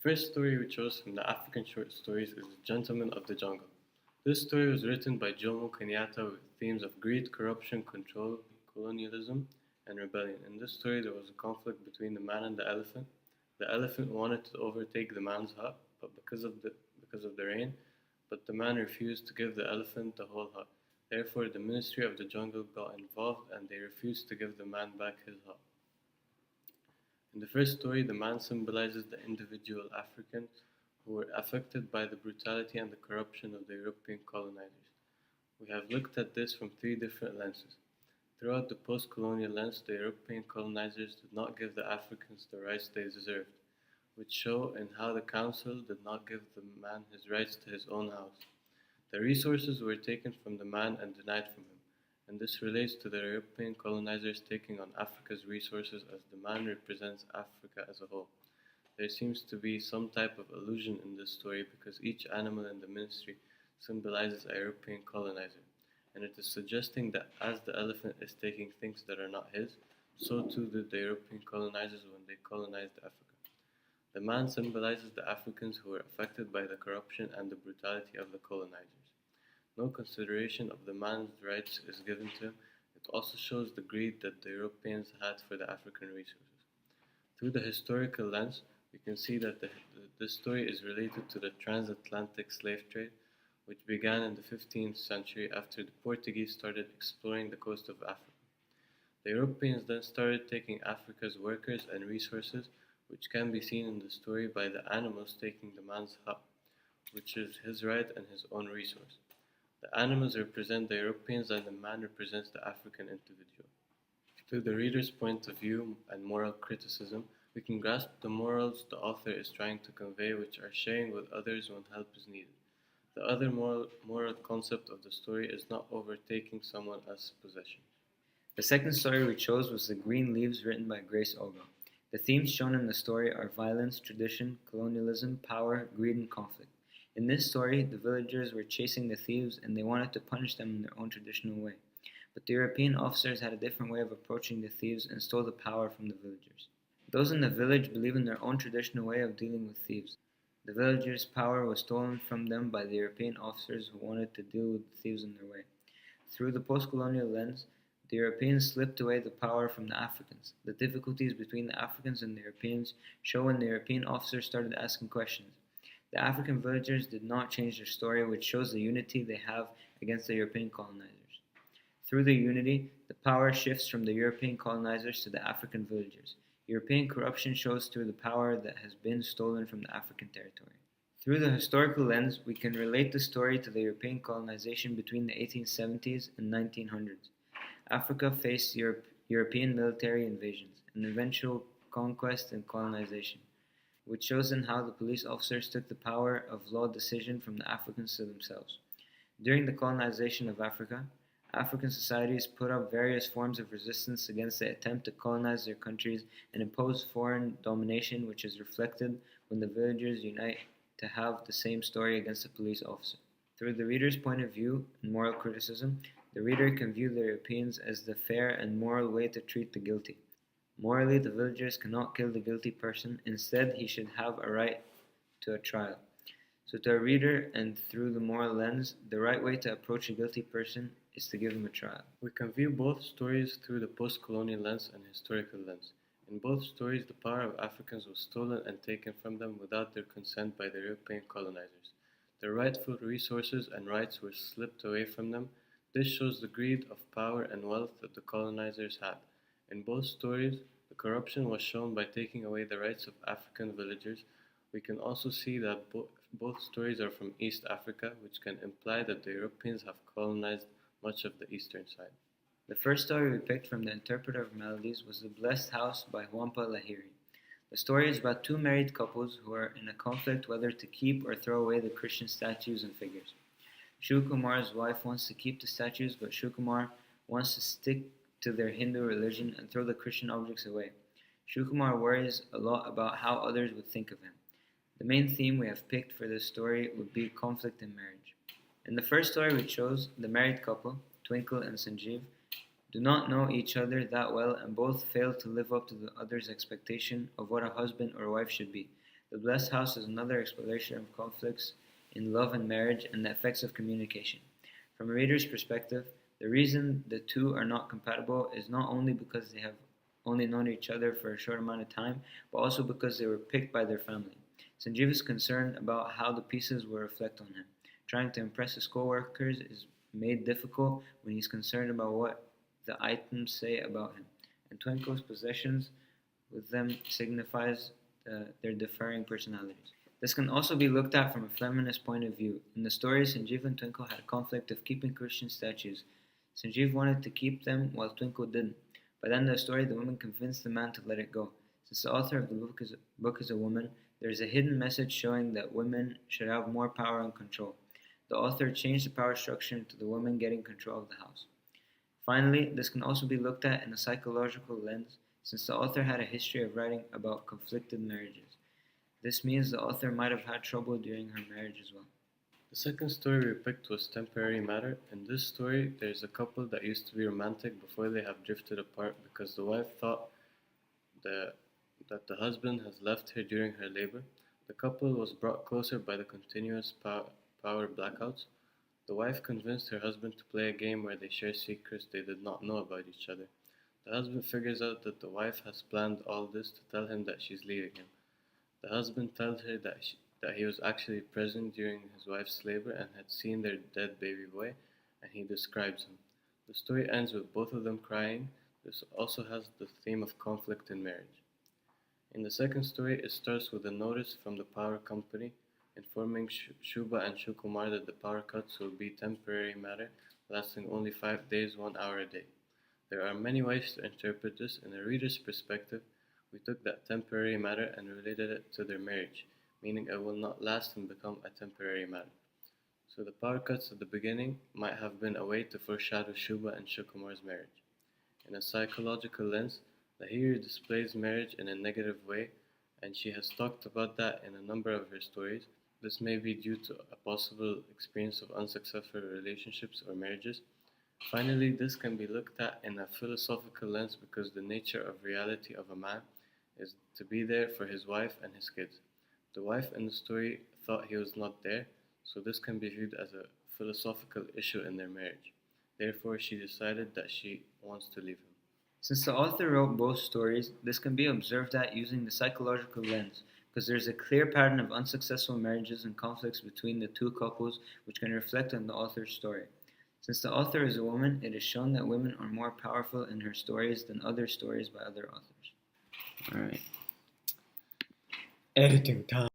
First story we chose from the African short stories is The Gentleman of the Jungle. This story was written by Jomo Kenyatta with themes of greed, corruption, control, colonialism, and rebellion. In this story, there was a conflict between the man and the elephant. The elephant wanted to overtake the man's hut, but because of the rain, but the man refused to give the elephant the whole hut. Therefore, the Ministry of the Jungle got involved and they refused to give the man back his hut. In the first story, the man symbolizes the individual Africans who were affected by the brutality and the corruption of the European colonizers. We have looked at this from three different lenses. Throughout the post-colonial lens, the European colonizers did not give the Africans the rights they deserved, which show in how the council did not give the man his rights to his own house. The resources were taken from the man and denied from him, and this relates to the European colonizers taking on Africa's resources as the man represents Africa as a whole. There seems to be some type of illusion in this story because each animal in the ministry symbolizes a European colonizer, and it is suggesting that as the elephant is taking things that are not his, so too did the European colonizers when they colonized Africa. The man symbolizes the Africans who were affected by the corruption and the brutality of the colonizers. No consideration of the man's rights is given to him. It also shows the greed that the Europeans had for the African resources. Through the historical lens, we can see that this story is related to the transatlantic slave trade, which began in the 15th century after the Portuguese started exploring the coast of Africa. The Europeans then started taking Africa's workers and resources, which can be seen in the story by the animals taking the man's hut, which is his right and his own resource. The animals represent the Europeans and the man represents the African individual. Through the reader's point of view and moral criticism, we can grasp the morals the author is trying to convey, which are sharing with others when help is needed. The other moral concept of the story is not overtaking someone else's possession. The second story we chose was The Green Leaves, written by Grace Ogle. The themes shown in the story are violence, tradition, colonialism, power, greed, and conflict. In this story, the villagers were chasing the thieves and they wanted to punish them in their own traditional way. But the European officers had a different way of approaching the thieves and stole the power from the villagers. Those in the village believe in their own traditional way of dealing with thieves. The villagers' power was stolen from them by the European officers who wanted to deal with the thieves in their way. Through the post-colonial lens, the Europeans slipped away the power from the Africans. The difficulties between the Africans and the Europeans show when the European officers started asking questions. The African villagers did not change their story, which shows the unity they have against the European colonizers. Through the unity, the power shifts from the European colonizers to the African villagers. European corruption shows through the power that has been stolen from the African territory. Through the historical lens, we can relate the story to the European colonization between the 1870s and 1900s. Africa faced European military invasions, an eventual conquest and colonization, which shows in how the police officers took the power of law decision from the Africans to themselves. During the colonization of Africa, African societies put up various forms of resistance against the attempt to colonize their countries and impose foreign domination, which is reflected when the villagers unite to have the same story against a police officer. Through the reader's point of view and moral criticism, the reader can view the Europeans as the fair and moral way to treat the guilty. Morally, the villagers cannot kill the guilty person. Instead, he should have a right to a trial. So to a reader and through the moral lens, the right way to approach a guilty person is to give him a trial. We can view both stories through the post-colonial lens and historical lens. In both stories, the power of Africans was stolen and taken from them without their consent by the European colonizers. Their rightful resources and rights were slipped away from them. This shows the greed of power and wealth that the colonizers had. In both stories, the corruption was shown by taking away the rights of African villagers. We can also see that both stories are from East Africa, which can imply that the Europeans have colonized much of the eastern side. The first story we picked from the Interpreter of Melodies was The Blessed House by Wampa Lahiri. The story is about two married couples who are in a conflict whether to keep or throw away the Christian statues and figures. Shukumar's wife wants to keep the statues, but Shukumar wants to stick to their Hindu religion and throw the Christian objects away. Shukumar worries a lot about how others would think of him. The main theme we have picked for this story would be conflict in marriage. In the first story we chose, the married couple, Twinkle and Sanjeev, do not know each other that well and both fail to live up to the other's expectation of what a husband or wife should be. The Blessed House is another exploration of conflicts in love and marriage and the effects of communication. From a reader's perspective, the reason the two are not compatible is not only because they have only known each other for a short amount of time, but also because they were picked by their family. Sanjeev is concerned about how the pieces will reflect on him. Trying to impress his co-workers is made difficult when he's concerned about what the items say about him, and Twinkle's possessions with them signifies their differing personalities. This can also be looked at from a feminist point of view. In the story, Sanjeev and Twinkle had a conflict of keeping Christian statues. Sanjeev wanted to keep them while Twinkle didn't. By the end of the story, the woman convinced the man to let it go. Since the author of the book is a woman, there is a hidden message showing that women should have more power and control. The author changed the power structure to the woman getting control of the house. Finally, this can also be looked at in a psychological lens, since the author had a history of writing about conflicted marriages. This means the author might have had trouble during her marriage as well. The second story we picked was Temporary Matter. In this story, there's a couple that used to be romantic before they have drifted apart because the wife thought that the husband has left her during her labor. The couple was brought closer by the continuous power blackouts. The wife convinced her husband to play a game where they share secrets they did not know about each other. The husband figures out that the wife has planned all this to tell him that she's leaving him. The husband tells her that he was actually present during his wife's labor and had seen their dead baby boy, and he describes him. The story ends with both of them crying. This also has the theme of conflict in marriage. In the second story, it starts with a notice from the power company informing Shubha and Shukumar that the power cuts will be temporary matter, lasting only 5 days, 1 hour a day. There are many ways to interpret this. In a reader's perspective, we took that temporary matter and related it to their marriage, meaning it will not last and become a temporary matter. So the power cuts at the beginning might have been a way to foreshadow Shubha and Shukumar's marriage. In a psychological lens, the hero displays marriage in a negative way, and she has talked about that in a number of her stories. This may be due to a possible experience of unsuccessful relationships or marriages. Finally, this can be looked at in a philosophical lens because the nature of reality of a man is to be there for his wife and his kids. The wife in the story thought he was not there, so this can be viewed as a philosophical issue in their marriage. Therefore, she decided that she wants to leave him. Since the author wrote both stories, this can be observed at using the psychological lens, because there is a clear pattern of unsuccessful marriages and conflicts between the two couples which can reflect on the author's story. Since the author is a woman, it is shown that women are more powerful in her stories than other stories by other authors. Alright. Editing time.